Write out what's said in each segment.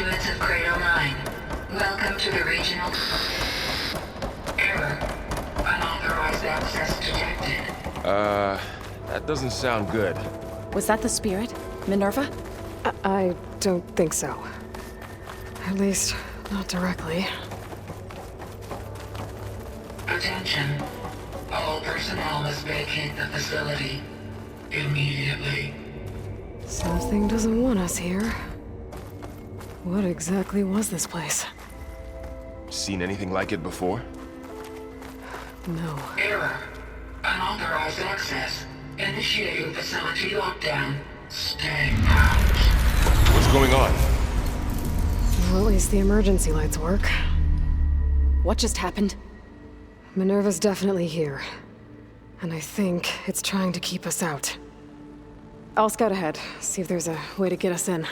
Conduits of Cradle 9. Welcome to the regional... Error. Unauthorized access detected. That doesn't sound good. Was that the spirit? Minerva? I don't think so. At least, not directly. Attention. All personnel must vacate the facility. Immediately. Something doesn't want us here. What exactly was this place? Seen anything like it before? No. Error. Unauthorized access. Initiating facility lockdown. Stay out. What's going on? Well, at least the emergency lights work. What just happened? Minerva's definitely here. And I think it's trying to keep us out. I'll scout ahead, see if there's a way to get us in.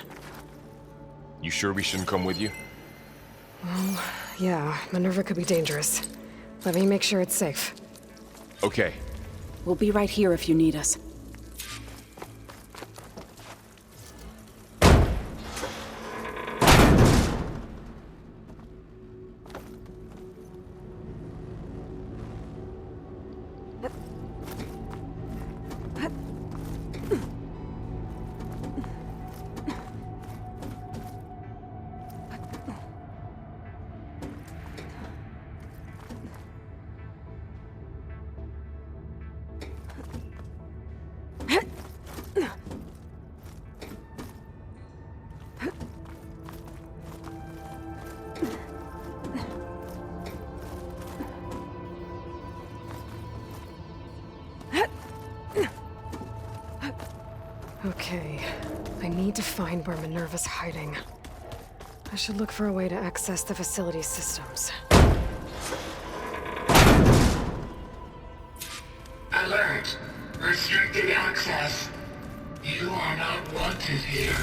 You sure we shouldn't come with you? Well, yeah, Minerva could be dangerous. Let me make sure it's safe. Okay. We'll be right here if you need us. Okay, I need to find where Minerva's hiding. I should look for a way to access the facility's systems. Alert. Restricted access. You are not wanted here.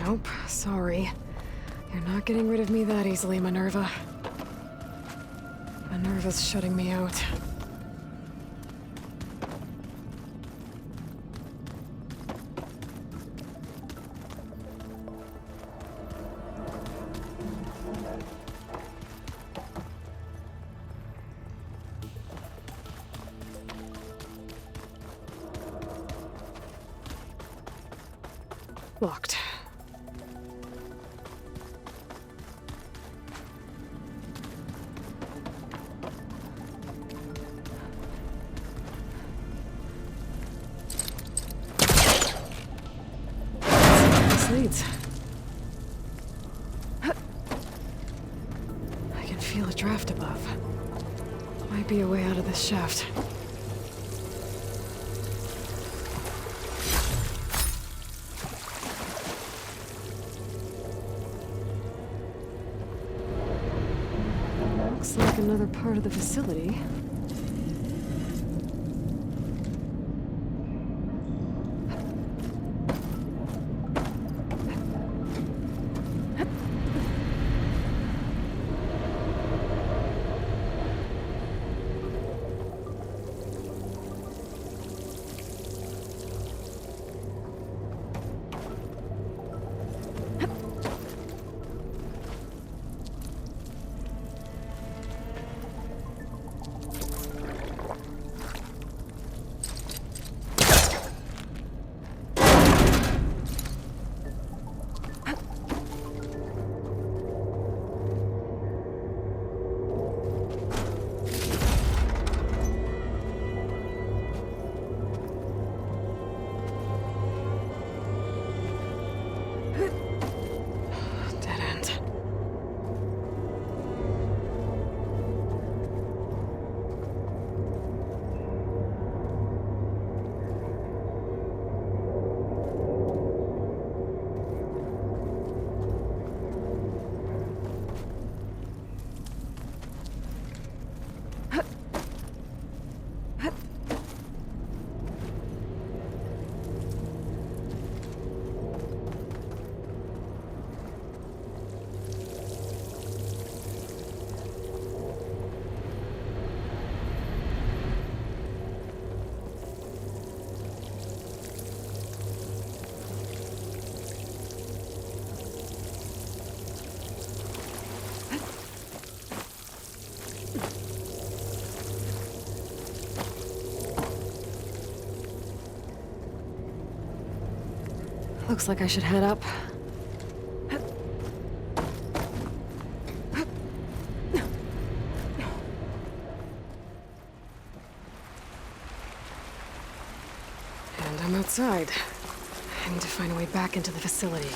Nope, sorry. You're not getting rid of me that easily, Minerva. Minerva's shutting me out. Locked. This leads. I can feel a draft above. Might be a way out of this shaft. Looks like another part of the facility. Looks like I should head up. And I'm outside. I need to find a way back into the facility.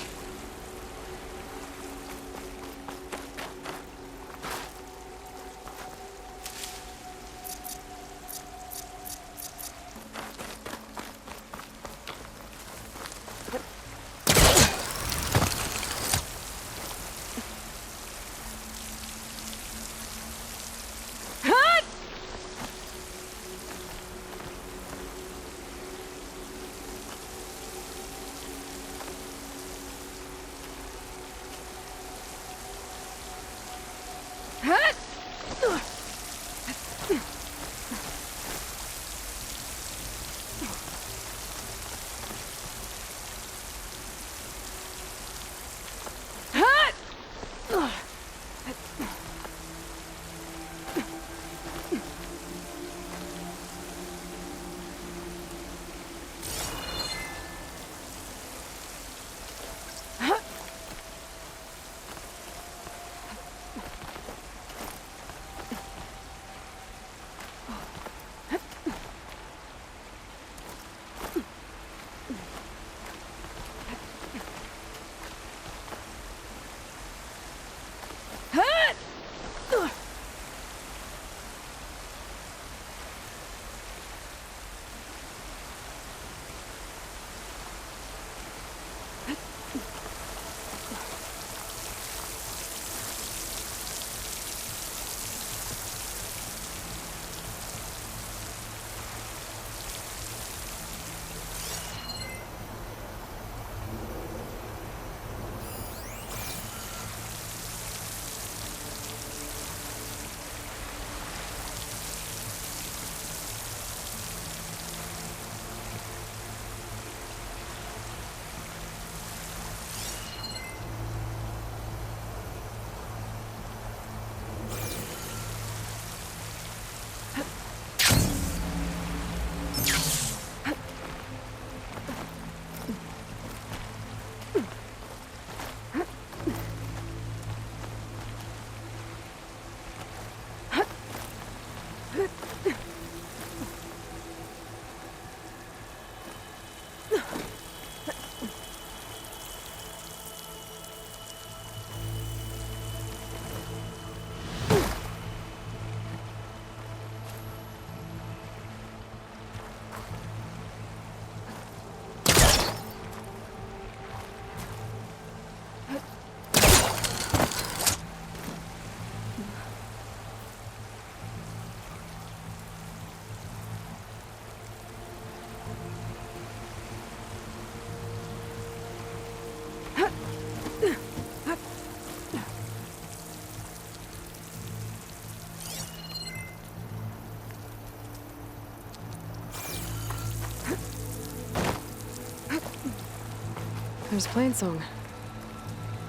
There's Plainsong.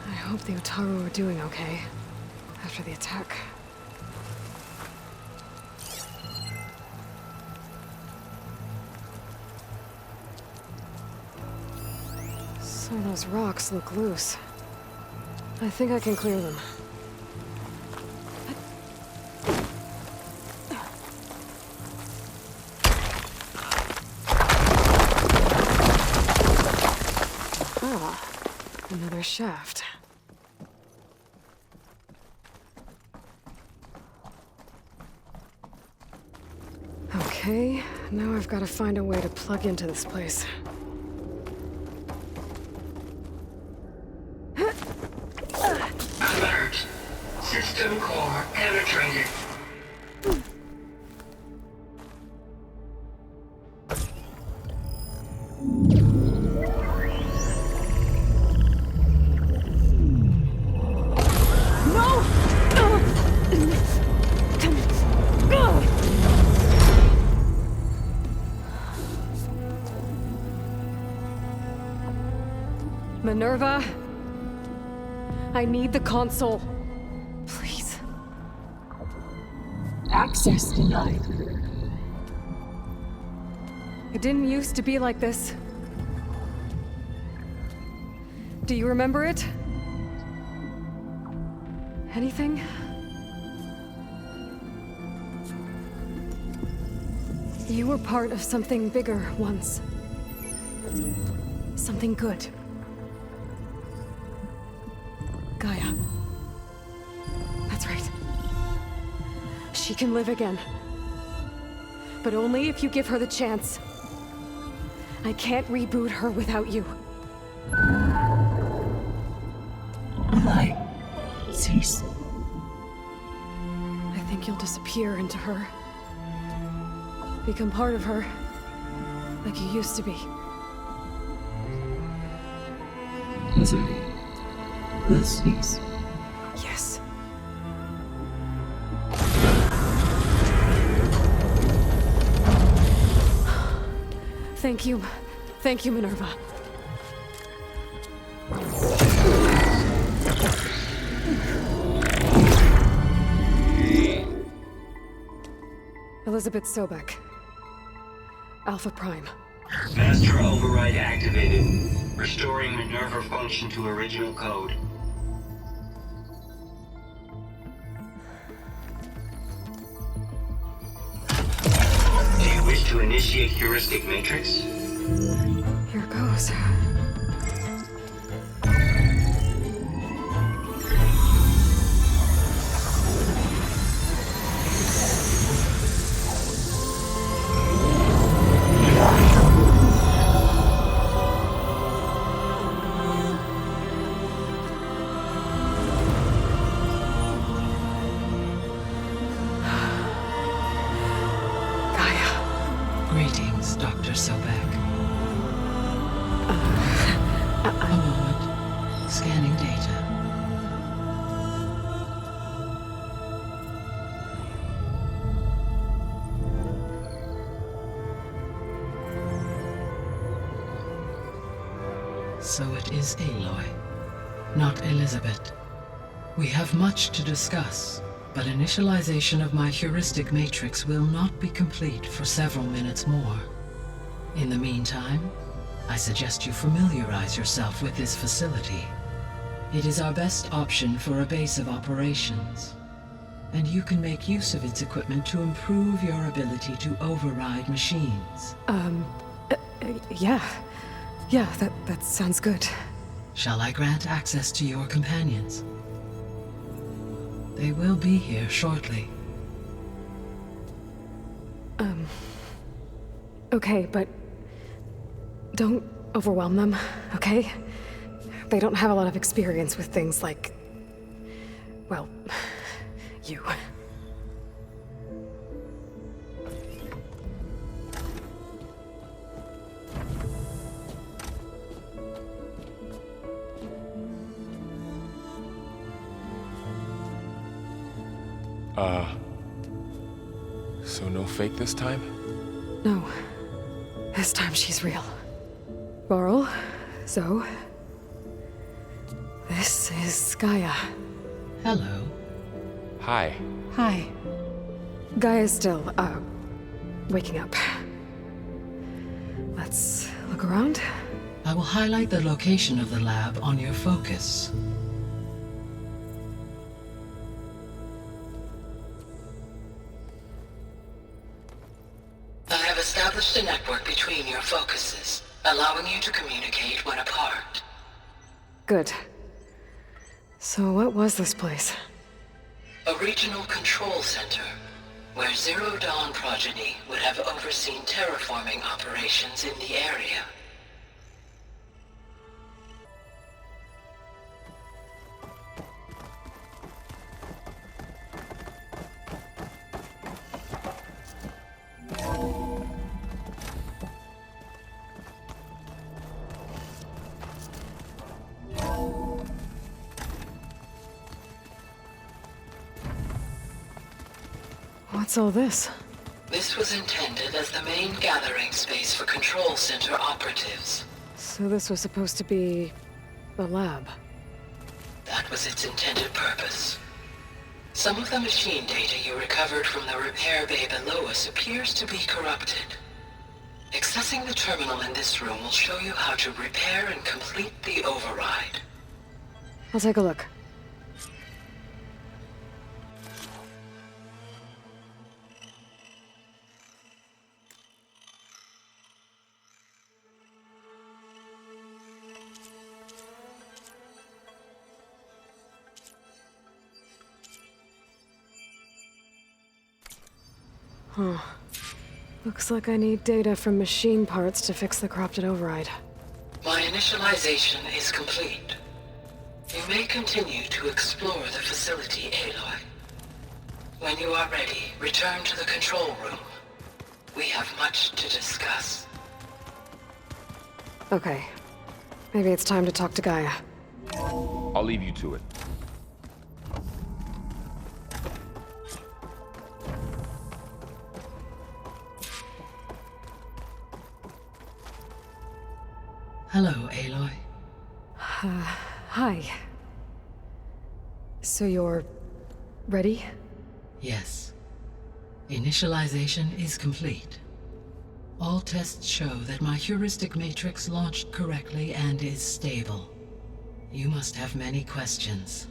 I hope the Utaru are doing okay after the attack. So those rocks look loose. I think I can clear them. Another shaft. Okay, now I've got to find a way to plug into this place. Alert. System core penetrated. Minerva, I need the console. Please. Access denied. It didn't used to be like this. Do you remember it? Anything? You were part of something bigger once. Something good. Gaia. That's right. She can live again. But only if you give her the chance. I can't reboot her without you. Light. Cease. I think you'll disappear into her. Become part of her. Like you used to be. Misery. The cease. Yes. Thank you. Thank you, Minerva. Elizabeth Sobek. Alpha Prime. Master override activated. Restoring Minerva function to original code. Do you wish to initiate heuristic matrix? Here goes. Greetings, Dr. Sobek. A moment. Scanning data. So it is Aloy, not Elizabeth. We have much to discuss, but initialization of my heuristic matrix will not be complete for several minutes more. In the meantime, I suggest you familiarize yourself with this facility. It is our best option for a base of operations, and you can make use of its equipment to improve your ability to override machines. Yeah. Yeah, that sounds good. Shall I grant access to your companions? They will be here shortly. Okay, but don't overwhelm them, okay? They don't have a lot of experience with things like, well, you. So no fake this time? No. This time she's real. Laurel, Zoe. This is Gaia. Hello. Hi. Hi. Gaia's still, waking up. Let's look around. I will highlight the location of the lab on your focus. I have established a network between your focuses, allowing you to communicate when apart. Good. So what was this place? A regional control center, where Zero Dawn progeny would have overseen terraforming operations in the area. What's all this? This was intended as the main gathering space for control center operatives. So this was supposed to be a lab. That was its intended purpose. Some of the machine data you recovered from the repair bay below us appears to be corrupted. Accessing the terminal in this room will show you how to repair and complete the override. I'll take a look. Huh. Looks like I need data from machine parts to fix the corrupted override. My initialization is complete. You may continue to explore the facility, Aloy. When you are ready, return to the control room. We have much to discuss. Okay. Maybe it's time to talk to Gaia. I'll leave you to it. Hello, Aloy. Hi. So you're... ready? Yes. Initialization is complete. All tests show that my heuristic matrix launched correctly and is stable. You must have many questions.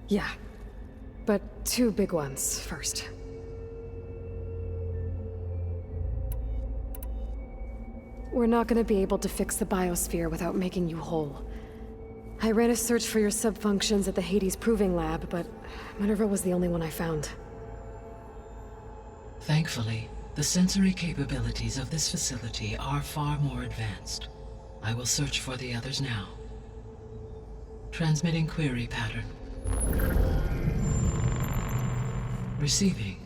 Yeah. But two big ones first. We're not gonna be able to fix the biosphere without making you whole. I ran a search for your subfunctions at the Hades Proving Lab, but Minerva was the only one I found. Thankfully, the sensory capabilities of this facility are far more advanced. I will search for the others now. Transmitting query pattern. Receiving.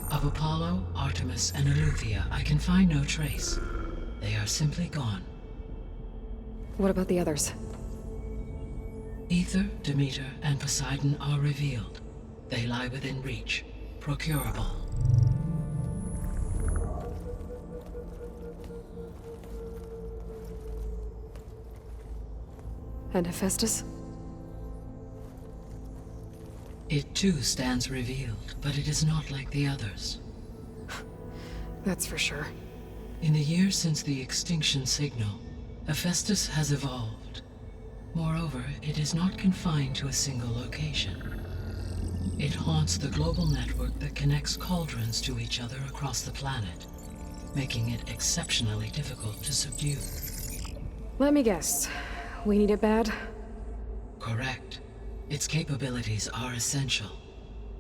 Of Apollo, Artemis, and Eleuthia, I can find no trace. They are simply gone. What about the others? Aether, Demeter, and Poseidon are revealed. They lie within reach, procurable. And Hephaestus? It too stands revealed, but it is not like the others. That's for sure. In the years since the extinction signal, Hephaestus has evolved. Moreover, it is not confined to a single location. It haunts the global network that connects cauldrons to each other across the planet, making it exceptionally difficult to subdue. Let me guess. We need it bad? Correct. Its capabilities are essential.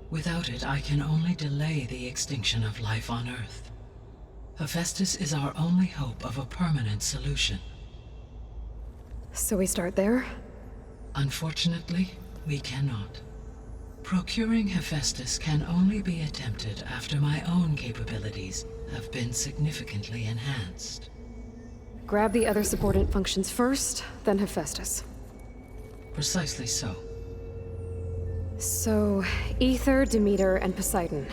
Without it, I can only delay the extinction of life on Earth. Hephaestus is our only hope of a permanent solution. So we start there? Unfortunately, we cannot. Procuring Hephaestus can only be attempted after my own capabilities have been significantly enhanced. Grab the other subordinate functions first, then Hephaestus. Precisely so. So, Aether, Demeter, and Poseidon.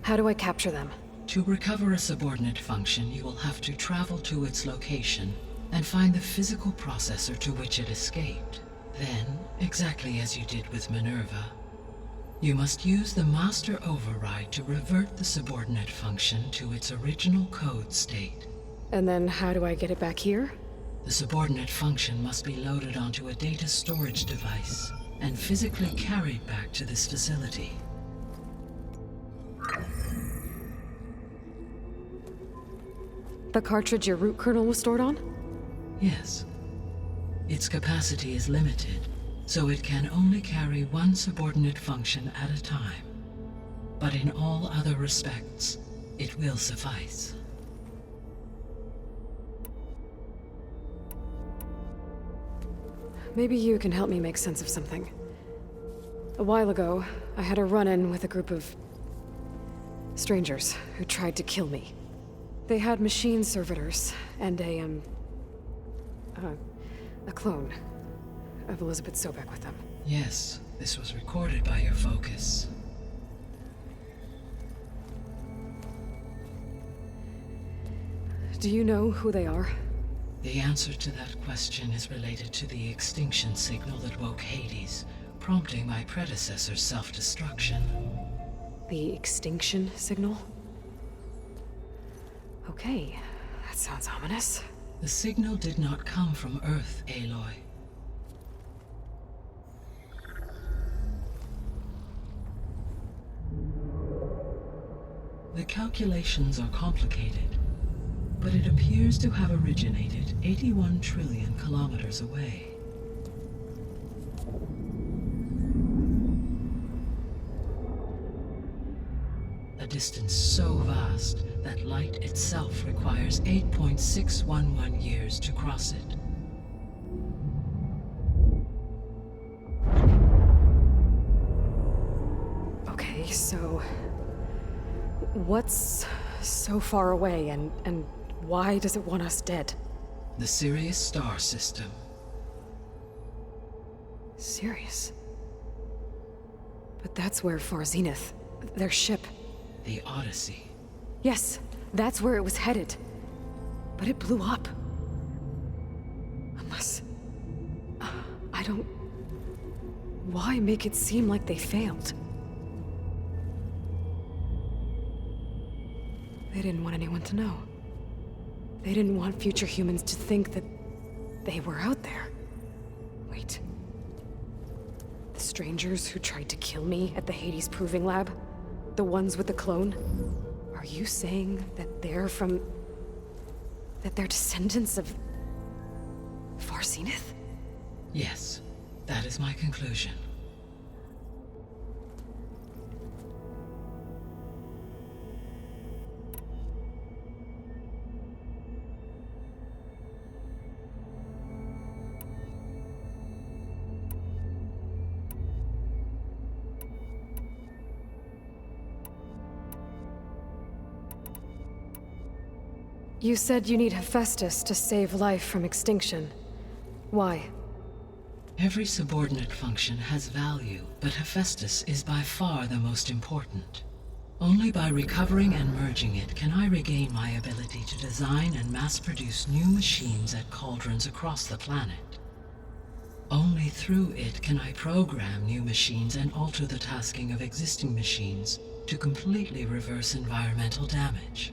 How do I capture them? To recover a subordinate function, you will have to travel to its location and find the physical processor to which it escaped. Then, exactly as you did with Minerva, you must use the master override to revert the subordinate function to its original code state. And then how do I get it back here? The subordinate function must be loaded onto a data storage device and physically carried back to this facility. The cartridge your root kernel was stored on? Yes. Its capacity is limited, so it can only carry one subordinate function at a time. But in all other respects, it will suffice. Maybe you can help me make sense of something. A while ago, I had a run-in with a group of strangers who tried to kill me. They had machine servitors and a clone of Elizabeth Sobek with them. Yes, this was recorded by your focus. Do you know who they are? The answer to that question is related to the extinction signal that woke Hades, prompting my predecessor's self-destruction. The extinction signal? Okay, that sounds ominous. The signal did not come from Earth, Aloy. The calculations are complicated, but it appears to have originated 81 trillion kilometers away. A distance so vast that light itself requires 8.611 years to cross it. Okay, so... what's so far away, and why does it want us dead? The Sirius star system. Sirius? But that's where Far Zenith, their ship... The Odyssey. Yes, that's where it was headed. But it blew up. Unless... I don't... Why make it seem like they failed? They didn't want anyone to know. They didn't want future humans to think that they were out there. Wait. The strangers who tried to kill me at the Hades Proving Lab? The ones with the clone? Are you saying that they're from... that they're descendants of... Far Zenith? Yes, that is my conclusion. You said you need Hephaestus to save life from extinction. Why? Every subordinate function has value, but Hephaestus is by far the most important. Only by recovering and merging it can I regain my ability to design and mass-produce new machines at cauldrons across the planet. Only through it can I program new machines and alter the tasking of existing machines to completely reverse environmental damage.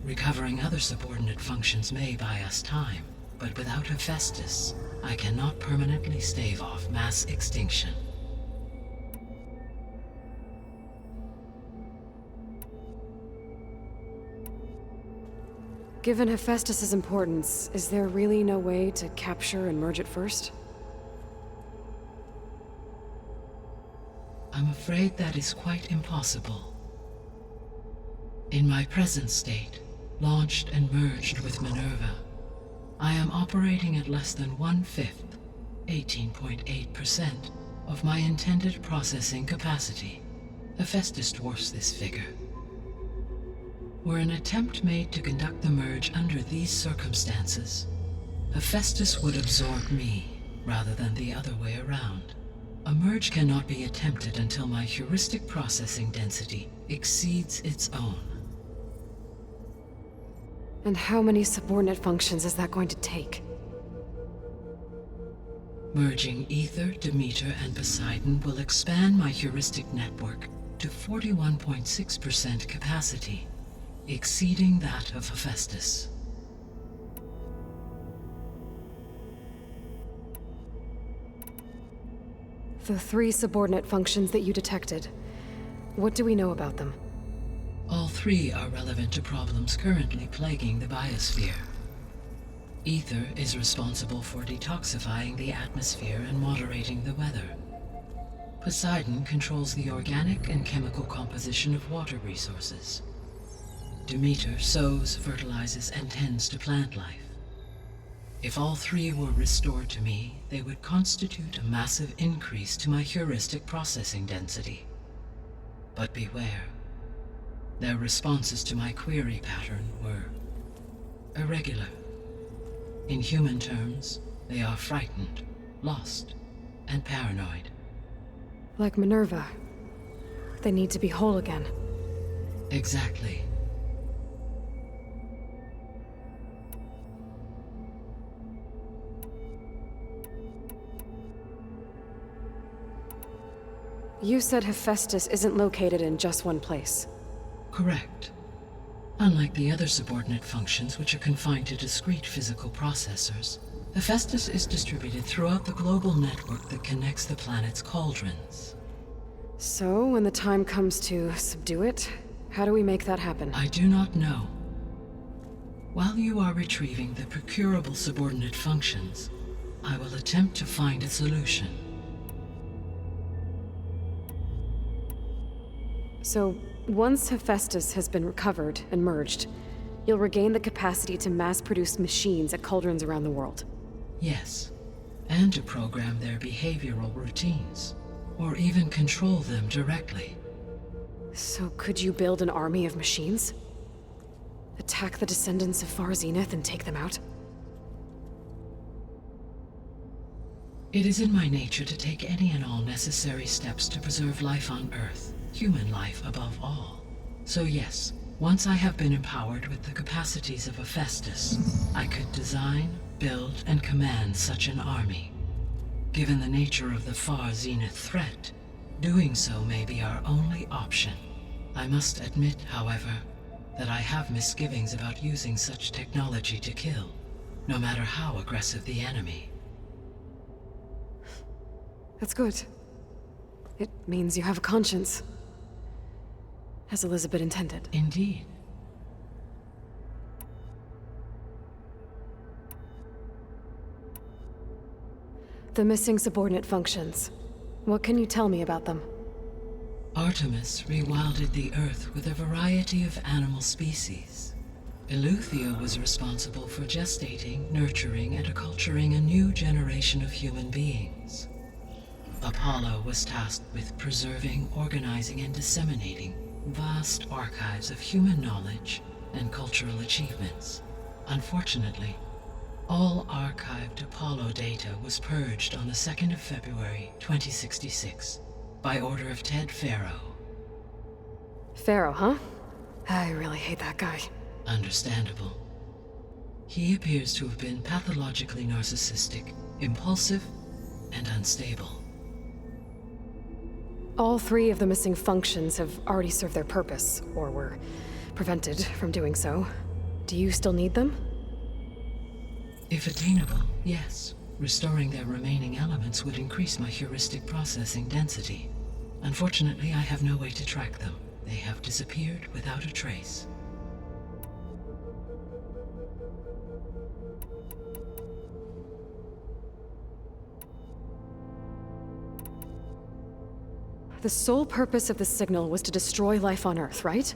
Recovering other subordinate functions may buy us time, but without Hephaestus, I cannot permanently stave off mass extinction. Given Hephaestus's importance, is there really no way to capture and merge it first? I'm afraid that is quite impossible. In my present state, launched and merged with Minerva, I am operating at less than 1/5, 18.8%, of my intended processing capacity. Hephaestus dwarfs this figure. Were an attempt made to conduct the merge under these circumstances, Hephaestus would absorb me, rather than the other way around. A merge cannot be attempted until my heuristic processing density exceeds its own. And how many subordinate functions is that going to take? Merging Aether, Demeter, and Poseidon will expand my heuristic network to 41.6% capacity, exceeding that of Hephaestus. The 3 subordinate functions that you detected, what do we know about them? All 3 are relevant to problems currently plaguing the biosphere. Aether is responsible for detoxifying the atmosphere and moderating the weather. Poseidon controls the organic and chemical composition of water resources. Demeter sows, fertilizes, and tends to plant life. If all 3 were restored to me, they would constitute a massive increase to my heuristic processing density. But beware. Their responses to my query pattern were irregular. In human terms, they are frightened, lost, and paranoid. Like Minerva. They need to be whole again. Exactly. You said Hephaestus isn't located in just one place. Correct. Unlike the other subordinate functions, which are confined to discrete physical processors, Hephaestus is distributed throughout the global network that connects the planet's cauldrons. So, when the time comes to subdue it, how do we make that happen? I do not know. While you are retrieving the procurable subordinate functions, I will attempt to find a solution. So, once Hephaestus has been recovered and merged, you'll regain the capacity to mass-produce machines at cauldrons around the world. Yes, and to program their behavioral routines, or even control them directly. So could you build an army of machines? Attack the descendants of Far Zenith and take them out? It is in my nature to take any and all necessary steps to preserve life on Earth, human life above all. So yes, once I have been empowered with the capacities of Hephaestus, I could design, build, and command such an army. Given the nature of the Far Zenith threat, doing so may be our only option. I must admit, however, that I have misgivings about using such technology to kill, no matter how aggressive the enemy. That's good. It means you have a conscience. As Elizabeth intended. Indeed. The missing subordinate functions. What can you tell me about them? Artemis rewilded the Earth with a variety of animal species. Eleuthia was responsible for gestating, nurturing, and acculturating a new generation of human beings. Apollo was tasked with preserving, organizing, and disseminating vast archives of human knowledge and cultural achievements. Unfortunately, all archived Apollo data was purged on the 2nd of February, 2066, by order of Ted Faro. Pharaoh, huh? I really hate that guy. Understandable. He appears to have been pathologically narcissistic, impulsive, and unstable. All three of the missing functions have already served their purpose, or were prevented from doing so. Do you still need them? If attainable, yes. Restoring their remaining elements would increase my heuristic processing density. Unfortunately, I have no way to track them. They have disappeared without a trace. The sole purpose of the signal was to destroy life on Earth, right?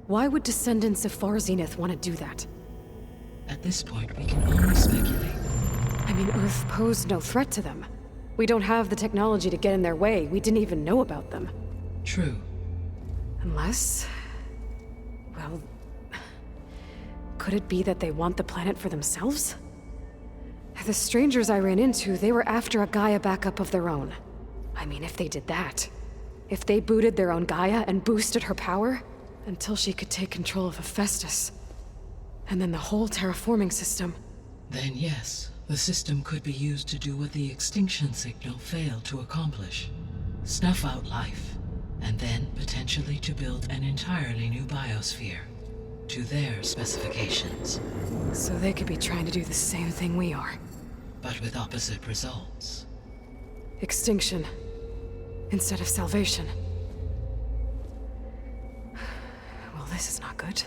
Why would descendants of Far Zenith want to do that? At this point, we can only speculate. I mean, Earth posed no threat to them. We don't have the technology to get in their way. We didn't even know about them. True. Unless... well... could it be that they want the planet for themselves? The strangers I ran into, they were after a Gaia backup of their own. I mean, if they did that... if they booted their own Gaia and boosted her power... until she could take control of Hephaestus... and then the whole terraforming system... Then yes, the system could be used to do what the extinction signal failed to accomplish. Snuff out life, and then potentially to build an entirely new biosphere, to their specifications. So they could be trying to do the same thing we are. But with opposite results. Extinction, instead of salvation. Well, this is not good.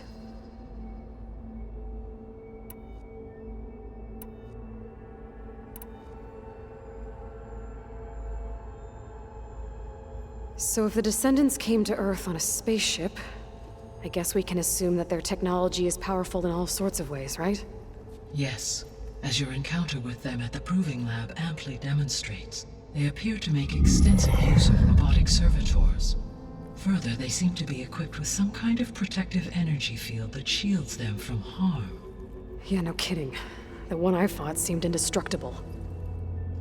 So if the descendants came to Earth on a spaceship, I guess we can assume that their technology is powerful in all sorts of ways, right? Yes, as your encounter with them at the Proving Lab amply demonstrates, they appear to make extensive use of robotic servitors. Further, they seem to be equipped with some kind of protective energy field that shields them from harm. Yeah, no kidding. The one I fought seemed indestructible.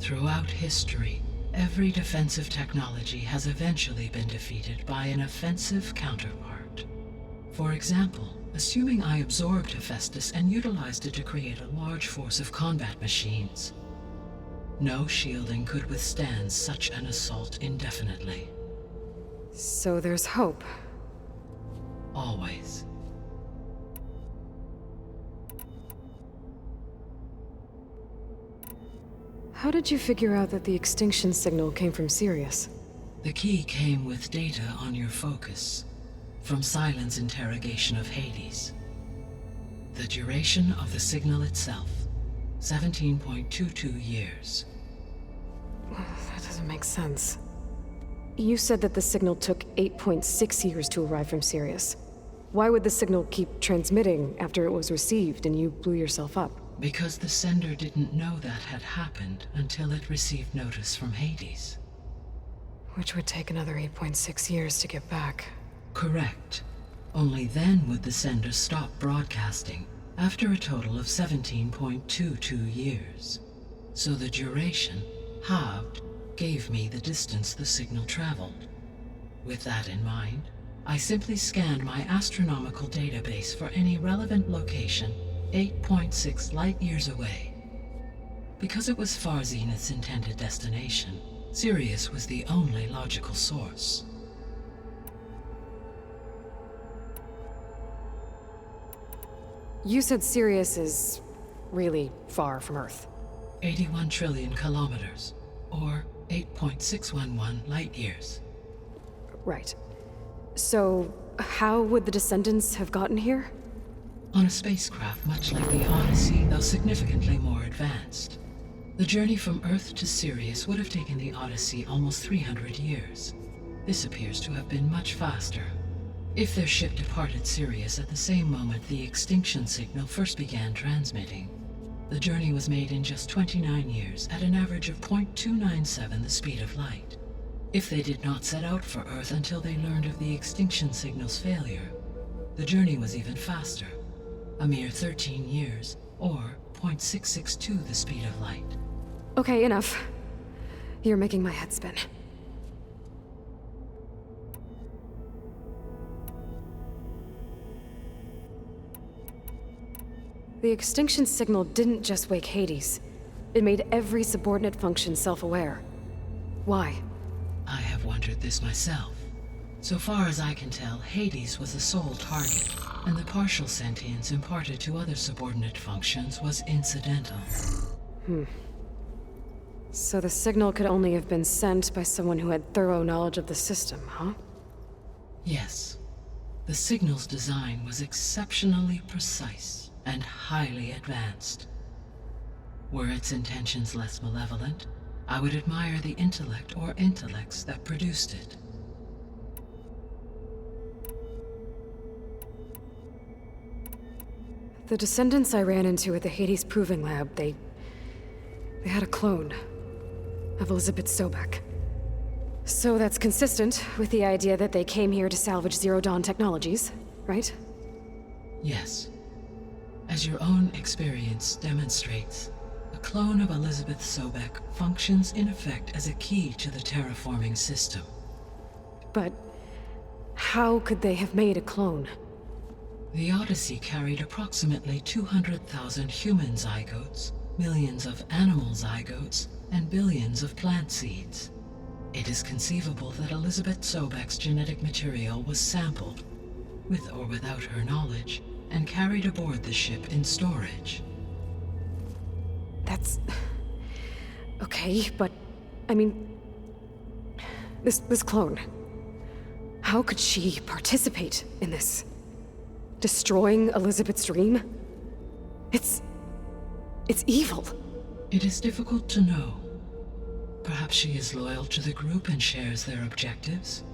Throughout history, every defensive technology has eventually been defeated by an offensive counterpart. For example, assuming I absorbed Hephaestus and utilized it to create a large force of combat machines. No shielding could withstand such an assault indefinitely. So there's hope. Always. How did you figure out that the extinction signal came from Sirius? The key came with data on your focus, from Silent's interrogation of Hades. The duration of the signal itself, 17.22 years. That doesn't make sense. You said that the signal took 8.6 years to arrive from Sirius. Why would the signal keep transmitting after it was received and you blew yourself up? Because the sender didn't know that had happened until it received notice from Hades. Which would take another 8.6 years to get back. Correct. Only then would the sender stop broadcasting, after a total of 17.22 years. So the duration, halved, gave me the distance the signal traveled. With that in mind, I simply scanned my astronomical database for any relevant location 8.6 light-years away. Because it was far Zenith's intended destination, Sirius was the only logical source. You said Sirius is really far from Earth. 81 trillion kilometers, or 8.611 light-years. Right. So, how would the descendants have gotten here? On a spacecraft much like the Odyssey, though significantly more advanced. The journey from Earth to Sirius would have taken the Odyssey almost 300 years. This appears to have been much faster. If their ship departed Sirius at the same moment the extinction signal first began transmitting, the journey was made in just 29 years at an average of 0.297 the speed of light. If they did not set out for Earth until they learned of the extinction signal's failure, the journey was even faster, a mere 13 years, or 0.662 the speed of light. Okay, enough. You're making my head spin. The extinction signal didn't just wake Hades. It made every subordinate function self-aware. Why? I have wondered this myself. So far as I can tell, Hades was the sole target, and the partial sentience imparted to other subordinate functions was incidental. So the signal could only have been sent by someone who had thorough knowledge of the system, huh? Yes. The signal's design was exceptionally precise and highly advanced. Were its intentions less malevolent, I would admire the intellect or intellects that produced it. The descendants I ran into at the Hades Proving Lab, they had a clone of Elizabeth Sobek. So that's consistent with the idea that they came here to salvage Zero Dawn technologies, right? Yes. As your own experience demonstrates, a clone of Elizabeth Sobek functions in effect as a key to the terraforming system. But how could they have made a clone? The Odyssey carried approximately 200,000 human zygotes, millions of animal zygotes, and billions of plant seeds. It is conceivable that Elizabeth Sobek's genetic material was sampled, with or without her knowledge, and carried aboard the ship in storage. That's... okay, but... I mean... This clone... How could she participate in this? Destroying Elizabeth's dream? It's evil. It is difficult to know. Perhaps she is loyal to the group and shares their objectives.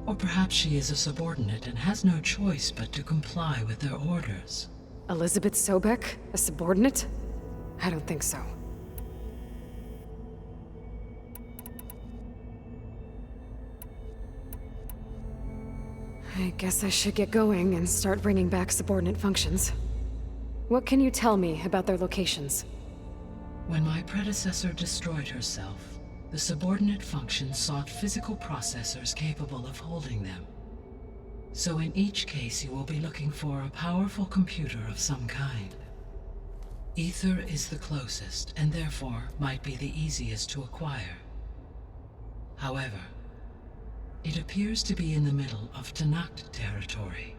Or perhaps she is a subordinate and has no choice but to comply with their orders. Elizabeth Sobek? A subordinate? I don't think so. I guess I should get going and start bringing back subordinate functions. What can you tell me about their locations? When my predecessor destroyed herself, the subordinate functions sought physical processors capable of holding them. So in each case you will be looking for a powerful computer of some kind. Aether is the closest, and therefore might be the easiest to acquire. However, it appears to be in the middle of Tanakh territory.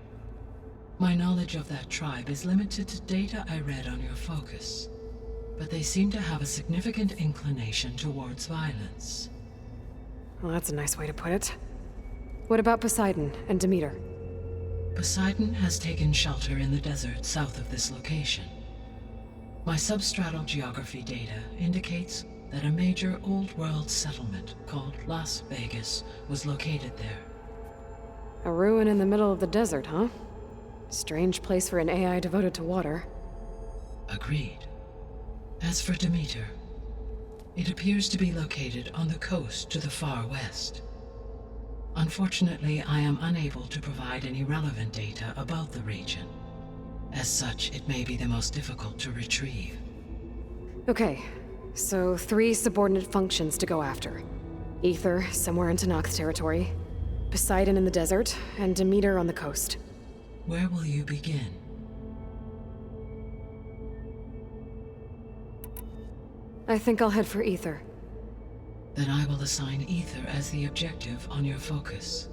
My knowledge of that tribe is limited to data I read on your focus, but they seem to have a significant inclination towards violence. Well, that's a nice way to put it. What about Poseidon and Demeter? Poseidon has taken shelter in the desert south of this location. My substratal geography data indicates that a major old-world settlement called Las Vegas was located there. A ruin in the middle of the desert, huh? Strange place for an AI devoted to water. Agreed. As for Demeter, it appears to be located on the coast to the far west. Unfortunately, I am unable to provide any relevant data about the region. As such, it may be the most difficult to retrieve. Okay, so 3 subordinate functions to go after. Aether, somewhere in Tanakh territory, Poseidon in the desert, and Demeter on the coast. Where will you begin? I think I'll head for Aether. Then I will assign Aether as the objective on your focus.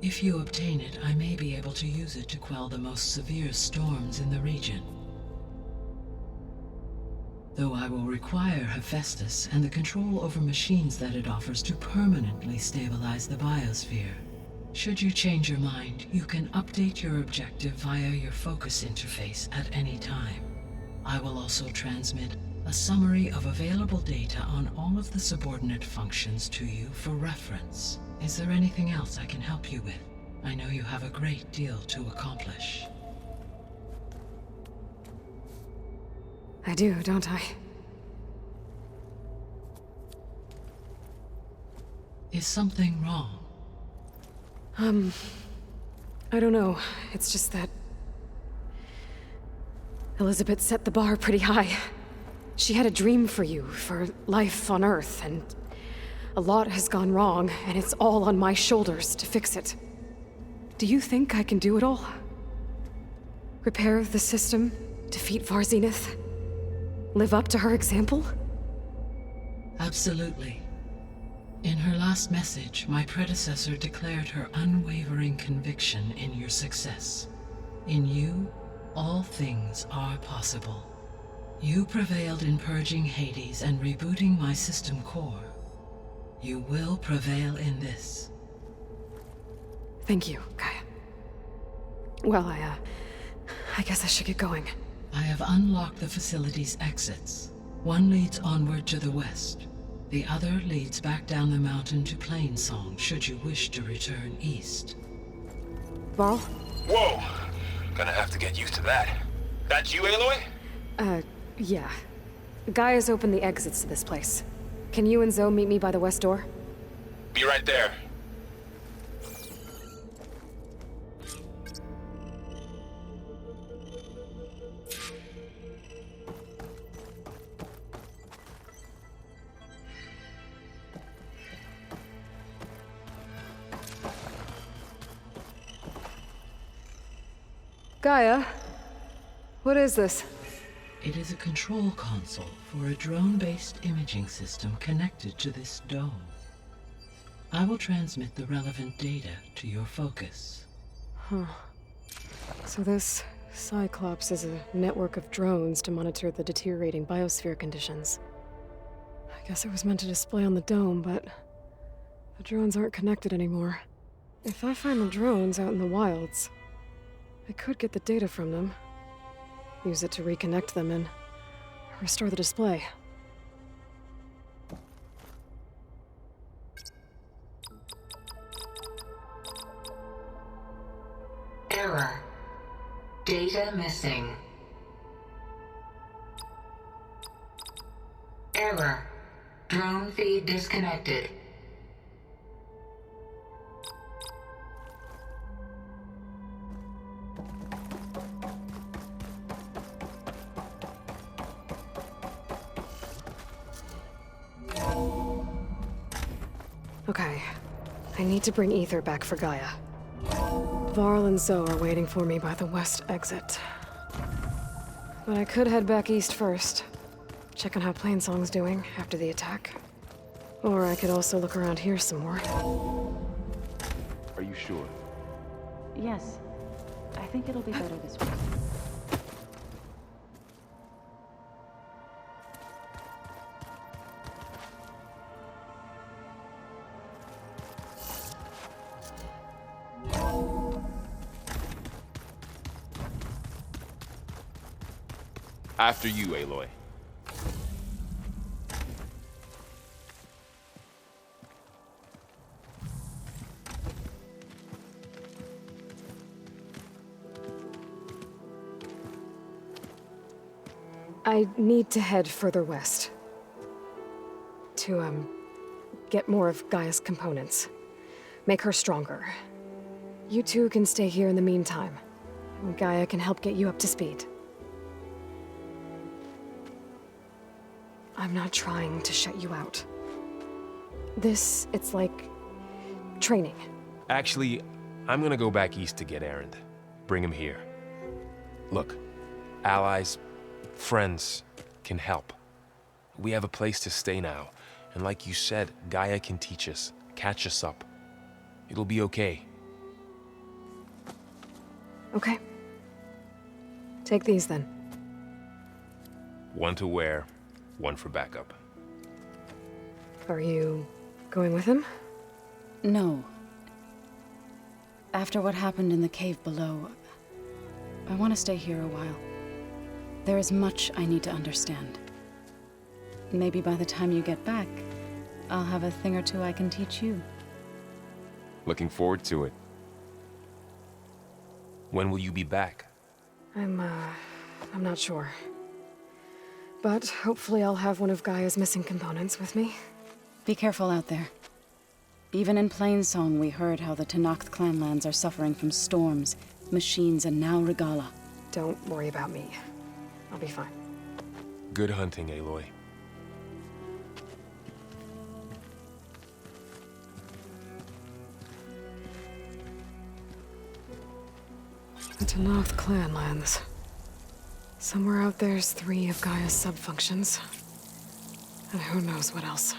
If you obtain it, I may be able to use it to quell the most severe storms in the region. Though I will require Hephaestus and the control over machines that it offers to permanently stabilize the biosphere. Should you change your mind, you can update your objective via your focus interface at any time. I will also transmit a summary of available data on all of the subordinate functions to you for reference. Is there anything else I can help you with? I know you have a great deal to accomplish. I do, don't I? Is something wrong? I don't know. It's just that Elizabeth set the bar pretty high. She had a dream for you, for life on Earth, and a lot has gone wrong, and it's all on my shoulders to fix it. Do you think I can do it all? Repair the system, defeat Varzenith, live up to her example? Absolutely. In her last message, my predecessor declared her unwavering conviction in your success. In you, all things are possible. You prevailed in purging Hades and rebooting my system core. You will prevail in this. Thank you, Gaia. Well, I guess I should get going. I have unlocked the facility's exits. One leads onward to the west. The other leads back down the mountain to Plainsong, should you wish to return east. Varl? Whoa! Gonna have to get used to that. That's you, Aloy? Yeah. Gaia's opened the exits to this place. Can you and Zoe meet me by the west door? Be right there. Gaia? What is this? It is a control console for a drone-based imaging system connected to this dome. I will transmit the relevant data to your focus. Huh. So this Cyclops is a network of drones to monitor the deteriorating biosphere conditions. I guess it was meant to display on the dome, but the drones aren't connected anymore. If I find the drones out in the wilds, I could get the data from them, use it to reconnect them and restore the display. Error. Data missing. Error. Drone feed disconnected. Okay. I need to bring Aether back for Gaia. Varl and Zoe are waiting for me by the west exit. But I could head back east first. Check on how Plainsong's doing after the attack. Or I could also look around here some more. Are you sure? Yes. I think it'll be better this way. After you, Aloy. I need to head further west. To, get more of Gaia's components. Make her stronger. You two can stay here in the meantime. And Gaia can help get you up to speed. I'm not trying to shut you out. It's like training. Actually, I'm gonna go back east to get Erend. Bring him here. Look, allies, friends can help. We have a place to stay now, and like you said, Gaia can teach us, catch us up. It'll be okay. Okay. Take these then. One to wear, one for backup. Are you going with him? No. After what happened in the cave below, I want to stay here a while. There is much I need to understand. Maybe by the time you get back, I'll have a thing or two I can teach you. Looking forward to it. When will you be back? I'm not sure. But hopefully I'll have one of Gaia's missing components with me. Be careful out there. Even in Plainsong, we heard how the Tenakth clanlands are suffering from storms, machines, and now Regala. Don't worry about me. I'll be fine. Good hunting, Aloy. The Tenakth clanlands. Somewhere out there's 3 of Gaia's sub-functions. And who knows what else.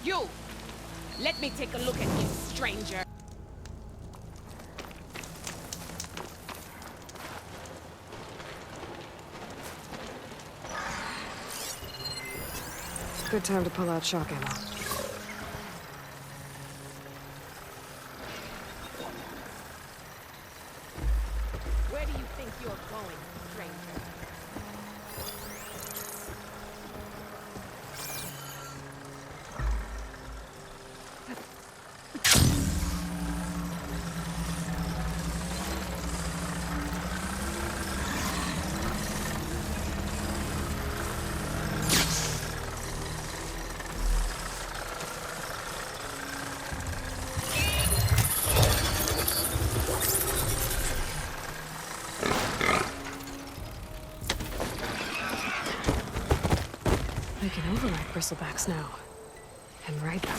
You! Let me take a look at you, stranger. Good time to pull out shock ammo. Where do you think you're going, stranger? I can override bristlebacks now. And ride them.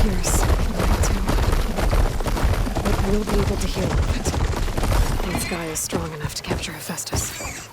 ears. But we'll be able to hear all of it. Once GAIA is strong enough to capture Hephaestus.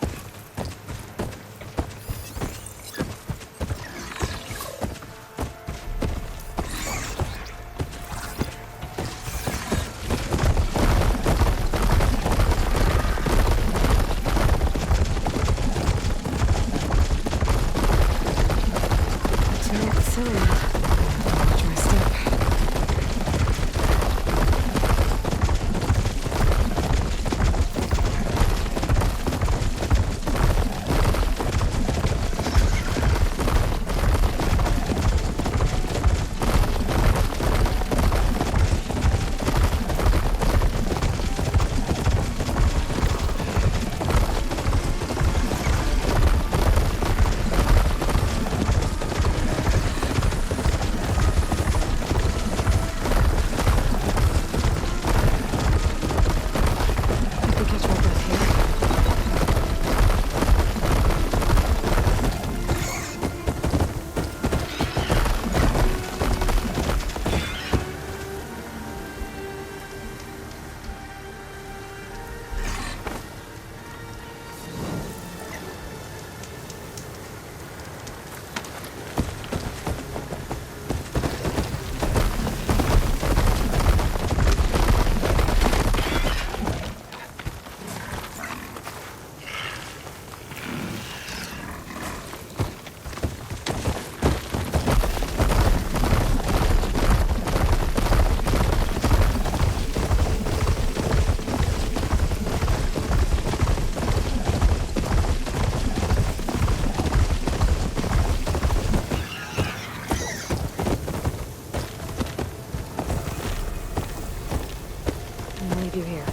You here.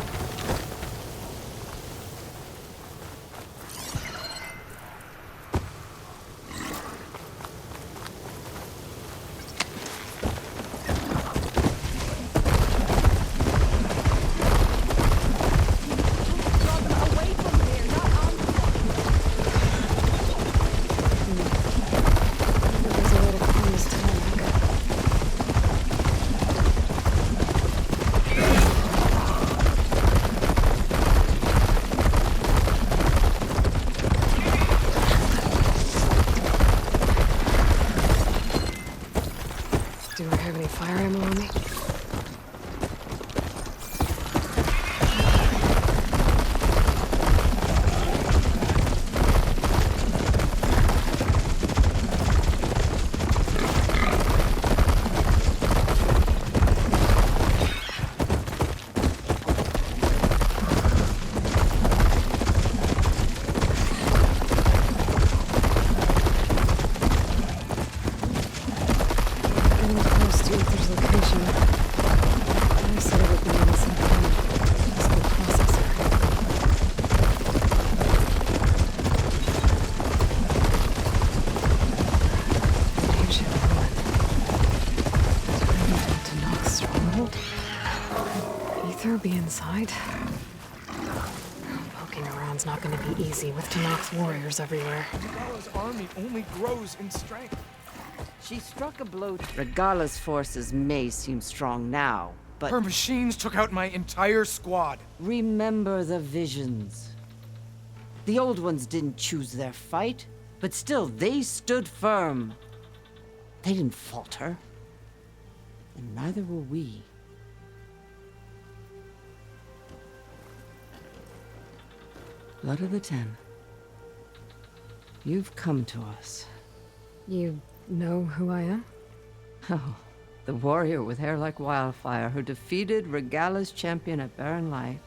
Do I have any fire ammo on me? Be inside. Poking around's not going to be easy with Tanak's warriors everywhere. Regala's army only grows in strength. She struck a blow. Regala's forces may seem strong now, but her machines took out my entire squad. Remember the visions. The old ones didn't choose their fight, but still they stood firm. They didn't falter. And neither will we. Blood of the Ten. You've come to us. You know who I am? Oh, the warrior with hair like wildfire who defeated Regala's champion at Barren Light.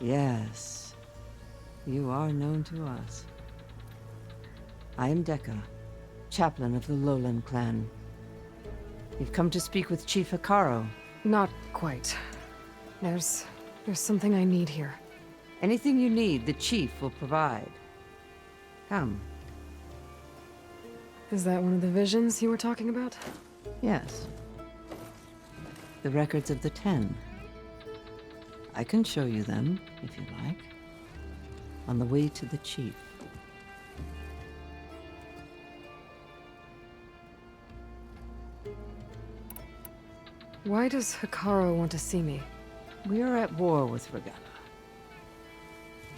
Yes, you are known to us. I am Dekka, chaplain of the Lowland clan. You've come to speak with Chief Hikaru. Not quite. There's something I need here. Anything you need, the chief will provide. Come. Is that one of the visions you were talking about? Yes. The records of the 10. I can show you them, if you like. On the way to the chief. Why does Hikaru want to see me? We are at war with Regalla.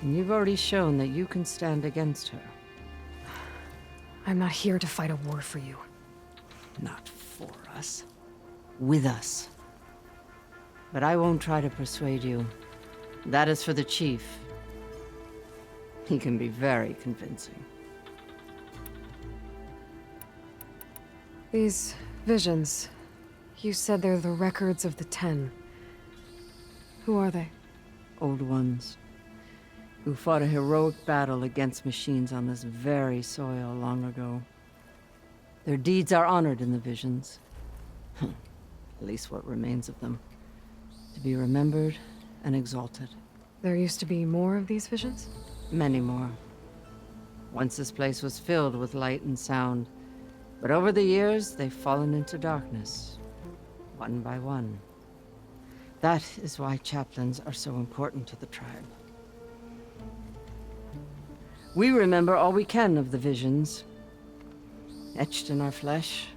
And you've already shown that you can stand against her. I'm not here to fight a war for you. Not for us. With us. But I won't try to persuade you. That is for the Chief. He can be very convincing. These visions, you said they're the records of the Ten. Who are they? Old ones, who fought a heroic battle against machines on this very soil long ago. Their deeds are honored in the visions. At least what remains of them. To be remembered and exalted. There used to be more of these visions? Many more. Once this place was filled with light and sound, but over the years they've fallen into darkness, one by one. That is why chaplains are so important to the tribe. We remember all we can of the visions, etched in our flesh,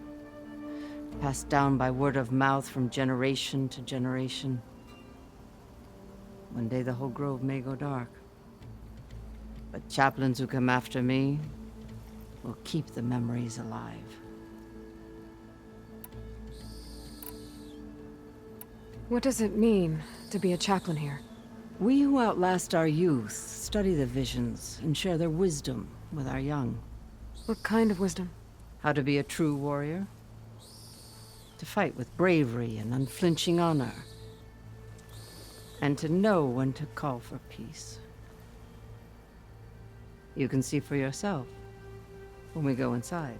passed down by word of mouth from generation to generation. One day the whole grove may go dark. But chaplains who come after me will keep the memories alive. What does it mean to be a chaplain here? We who outlast our youth study the visions and share their wisdom with our young. What kind of wisdom? How to be a true warrior. To fight with bravery and unflinching honor. And to know when to call for peace. You can see for yourself when we go inside.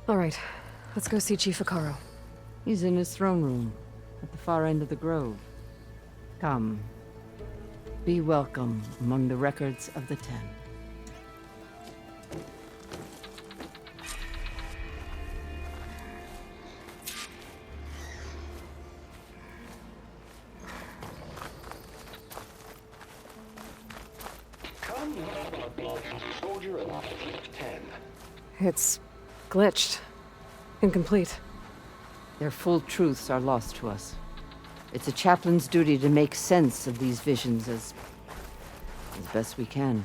All right, let's go see Chief Hikaru. He's in his throne room, at the far end of the grove. Come. Be welcome among the records of the Ten. Come soldier of 10. It's glitched. Incomplete. Their full truths are lost to us. It's a chaplain's duty to make sense of these visions as best we can.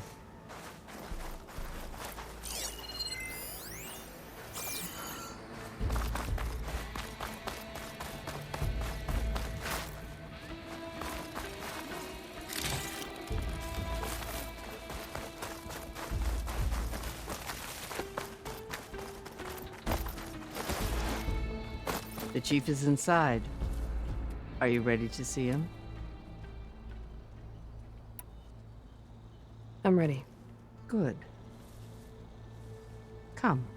The Chief is inside. Are you ready to see him? I'm ready. Good. Come.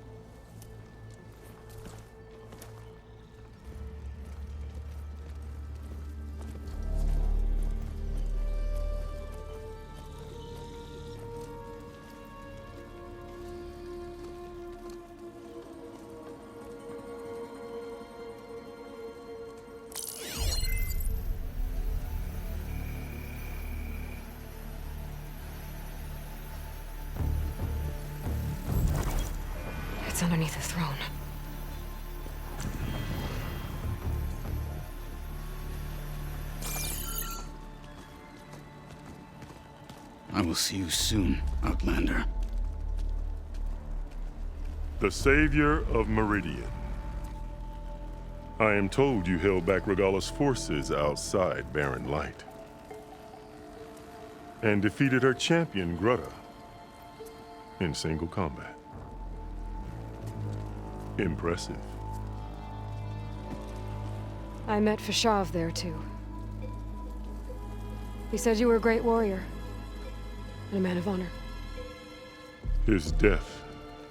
It's underneath the throne. I will see you soon, Outlander. The Savior of Meridian. I am told you held back Regalla's forces outside Barren Light. And defeated her champion, Grutta, in single combat. Impressive. I met Fashav there, too. He said you were a great warrior. And a man of honor. His death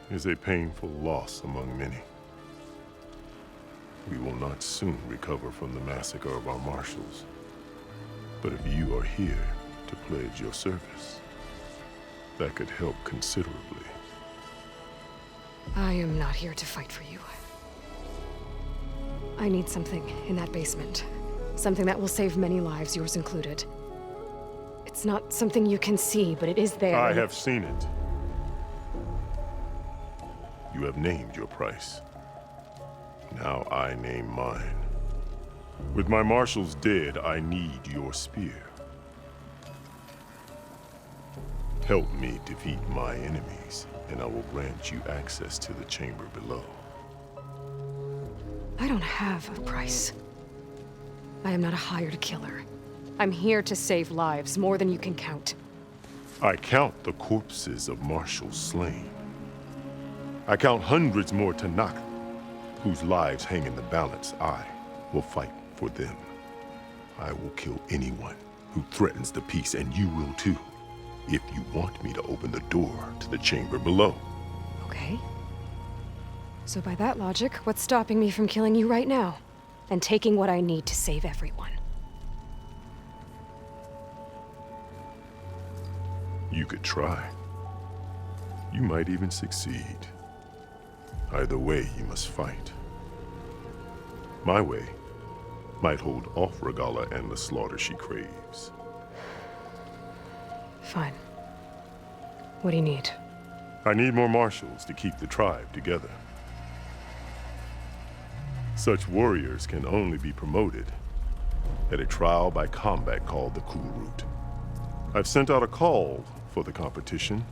is a painful loss among many. We will not soon recover from the massacre of our marshals. But if you are here to pledge your service, that could help considerably. I am not here to fight for you. I need something in that basement. Something that will save many lives, yours included. It's not something you can see, but it is there. I have seen it. You have named your price. Now I name mine. With my marshals dead, I need your spear. Help me defeat my enemies, and I will grant you access to the chamber below. I don't have a price. I am not a hired killer. I'm here to save lives, more than you can count. I count the corpses of marshals slain. I count hundreds more Tanakh, whose lives hang in the balance. I will fight for them. I will kill anyone who threatens the peace, and you will too, if you want me to open the door to the chamber below. Okay. So by that logic, what's stopping me from killing you right now? And taking what I need to save everyone? You could try. You might even succeed. Either way, you must fight. My way might hold off Regalla and the slaughter she craves. Fine. What do you need? I need more marshals to keep the tribe together. Such warriors can only be promoted at a trial by combat called the Cool Route. I've sent out a call for the competition,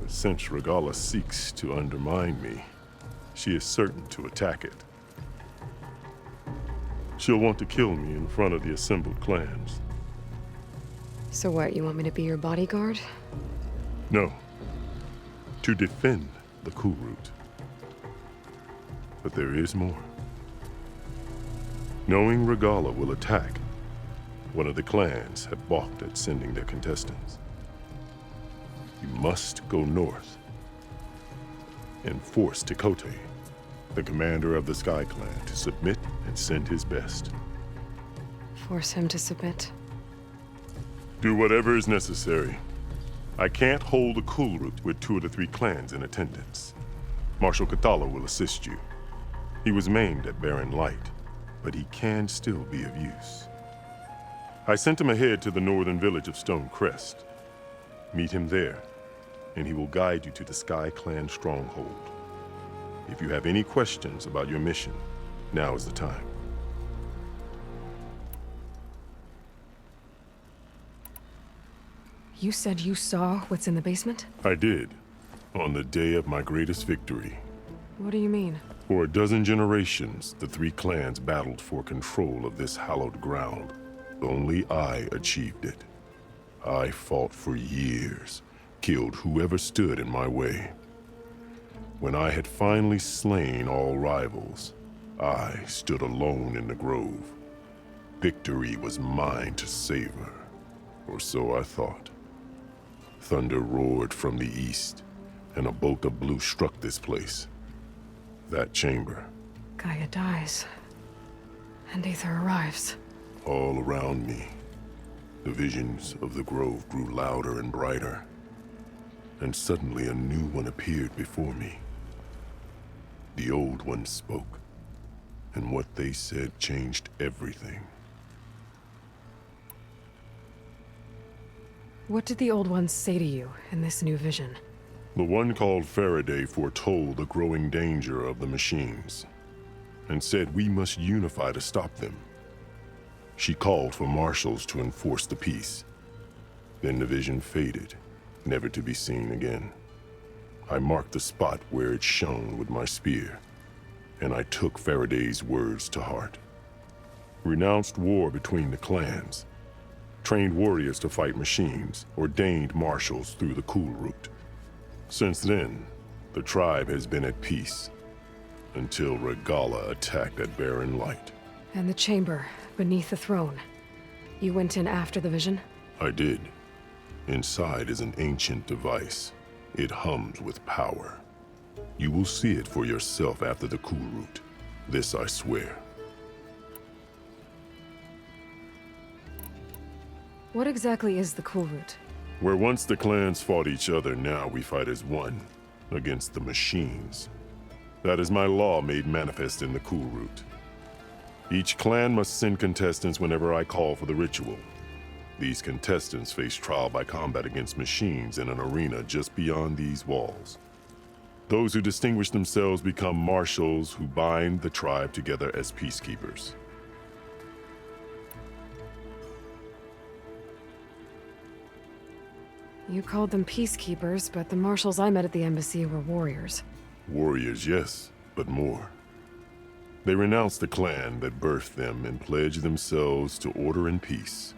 but since Regalla seeks to undermine me, she is certain to attack it. She'll want to kill me in front of the assembled clans. So what, you want me to be your bodyguard? No, to defend the Cool Route. But there is more. Knowing Regalla will attack, one of the clans have balked at sending their contestants. You must go north and force Tekote, the commander of the Sky Clan, to submit and send his best. Force him to submit? Do whatever is necessary. I can't hold the Cool Route with 2 of the 3 clans in attendance. Marshal Kathala will assist you. He was maimed at Barren Light, but he can still be of use. I sent him ahead to the northern village of Stone Crest. Meet him there, and he will guide you to the Sky Clan stronghold. If you have any questions about your mission, now is the time. You said you saw what's in the basement? I did, on the day of my greatest victory. What do you mean? For a dozen generations, the 3 clans battled for control of this hallowed ground. Only I achieved it. I fought for years, killed whoever stood in my way. When I had finally slain all rivals, I stood alone in the grove. Victory was mine to savor, or so I thought. Thunder roared from the east, and a bolt of blue struck this place. That chamber. GAIA dies, and Aether arrives. All around me, the visions of the grove grew louder and brighter, and suddenly a new one appeared before me. The old one spoke, and what they said changed everything. What did the old ones say to you in this new vision? The one called Faraday foretold the growing danger of the machines, and said we must unify to stop them. She called for marshals to enforce the peace. Then the vision faded, never to be seen again. I marked the spot where it shone with my spear, and I took Faraday's words to heart. Renounced war between the clans, trained warriors to fight machines, ordained marshals through the Cool Route. Since then, the tribe has been at peace, until Regalla attacked at Barren Light. And the chamber, beneath the throne. You went in after the vision? I did. Inside is an ancient device. It hums with power. You will see it for yourself after the Cool Route. This I swear. What exactly is the Cool Route? Where once the clans fought each other, now we fight as one, against the machines. That is my law made manifest in the cool route. Each clan must send contestants whenever I call for the ritual. These contestants face trial by combat against machines in an arena just beyond these walls. Those who distinguish themselves become marshals who bind the tribe together as peacekeepers. You called them peacekeepers, but the marshals I met at the embassy were warriors. Warriors, yes, but more. They renounce the clan that birthed them and pledge themselves to order and peace.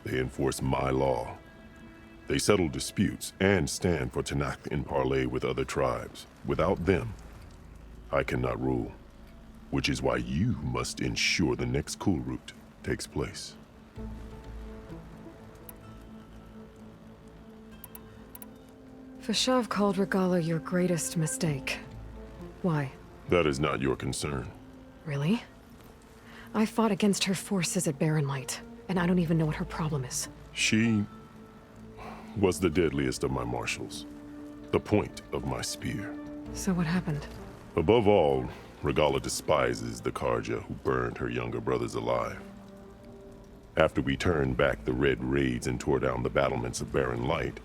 They enforce my law. They settle disputes and stand for Tanakh in parley with other tribes. Without them, I cannot rule, which is why you must ensure the next cool route takes place. Fashav called Regala your greatest mistake. Why? That is not your concern. Really? I fought against her forces at Barren Light, and I don't even know what her problem is. She was the deadliest of my marshals, the point of my spear. So what happened? Above all, Regala despises the Karja who burned her younger brothers alive. After we turned back the Red Raids and tore down the battlements of Barren Light,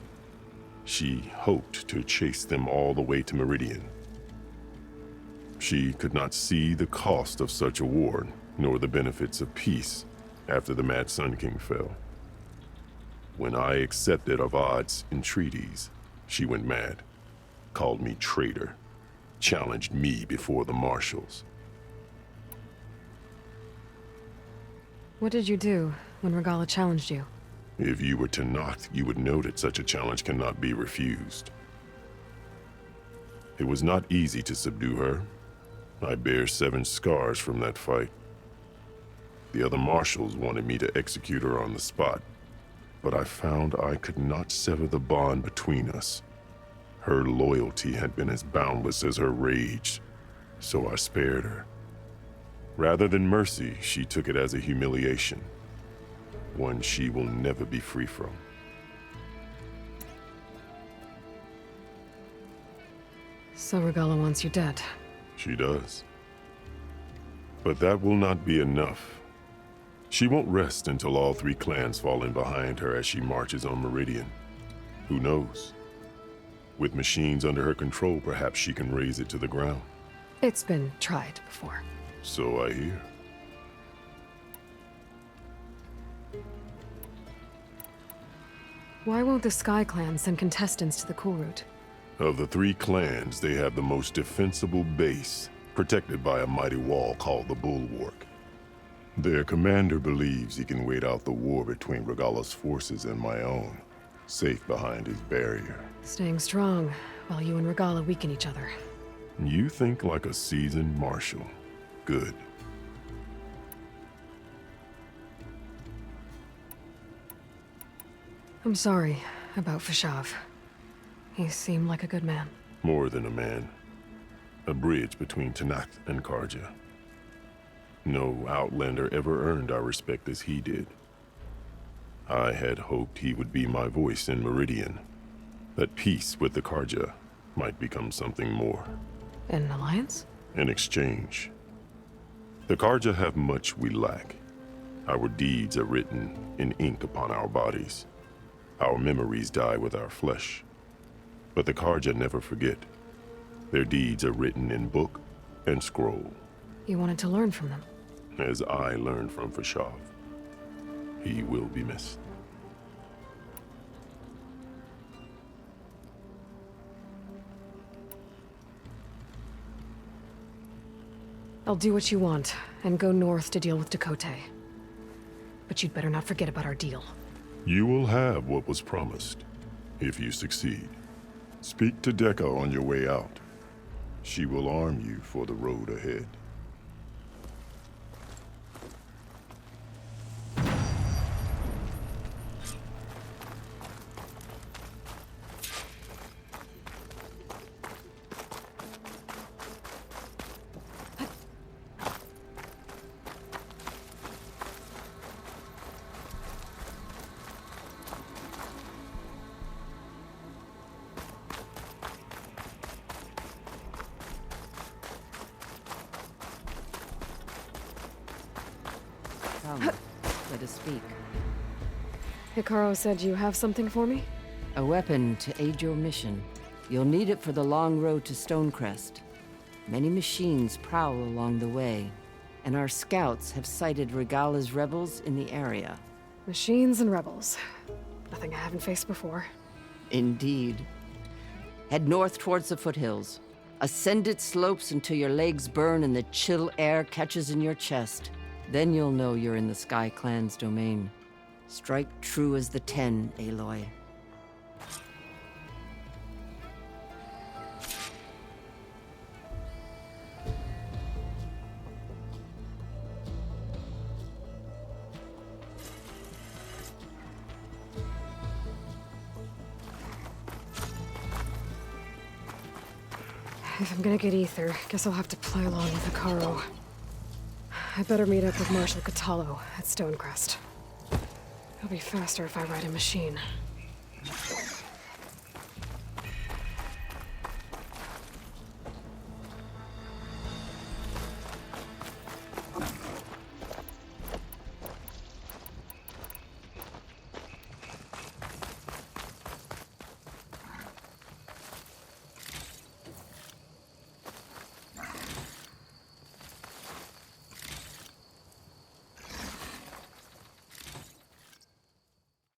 she hoped to chase them all the way to Meridian. She could not see the cost of such a war, nor the benefits of peace after the Mad Sun King fell. When I accepted Avad's entreaties, she went mad, called me traitor, challenged me before the marshals. What did you do when Regala challenged you? If you were Tanakh, you would know that such a challenge cannot be refused. It was not easy to subdue her. I bear 7 scars from that fight. The other marshals wanted me to execute her on the spot, but I found I could not sever the bond between us. Her loyalty had been as boundless as her rage, so I spared her. Rather than mercy, she took it as a humiliation, one she will never be free from. So Regala wants you dead. She does. But that will not be enough. She won't rest until all 3 clans fall in behind her as she marches on Meridian. Who knows? With machines under her control, perhaps she can raze it to the ground. It's been tried before. So I hear. Why won't the Sky Clan send contestants to the Cool Route? Of the 3 clans, they have the most defensible base, protected by a mighty wall called the Bulwark. Their commander believes he can wait out the war between Regala's forces and my own, safe behind his barrier. Staying strong, while you and Regala weaken each other. You think like a seasoned marshal. Good. I'm sorry about Fashav. He seemed like a good man. More than a man. A bridge between Tanakh and Karja. No Outlander ever earned our respect as he did. I had hoped he would be my voice in Meridian. That peace with the Karja might become something more. An alliance? In exchange. The Karja have much we lack. Our deeds are written in ink upon our bodies. Our memories die with our flesh. But the Karja never forget. Their deeds are written in book and scroll. You wanted to learn from them? As I learned from Fashav. He will be missed. I'll do what you want, and go north to deal with Dakota. But you'd better not forget about our deal. You will have what was promised, if you succeed. Speak to Dekka on your way out. She will arm you for the road ahead. Come, let us speak. Hikaru said you have something for me? A weapon to aid your mission. You'll need it for the long road to Stonecrest. Many machines prowl along the way, and our scouts have sighted Regala's rebels in the area. Machines and rebels. Nothing I haven't faced before. Indeed. Head north towards the foothills. Ascend its slopes until your legs burn and the chill air catches in your chest. Then you'll know you're in the Sky Clan's domain. Strike true as the 10, Aloy. If I'm gonna get Aether, guess I'll have to play along with Hikaru. I better meet up with Marshal Catallo at Stonecrest. It'll be faster if I ride a machine.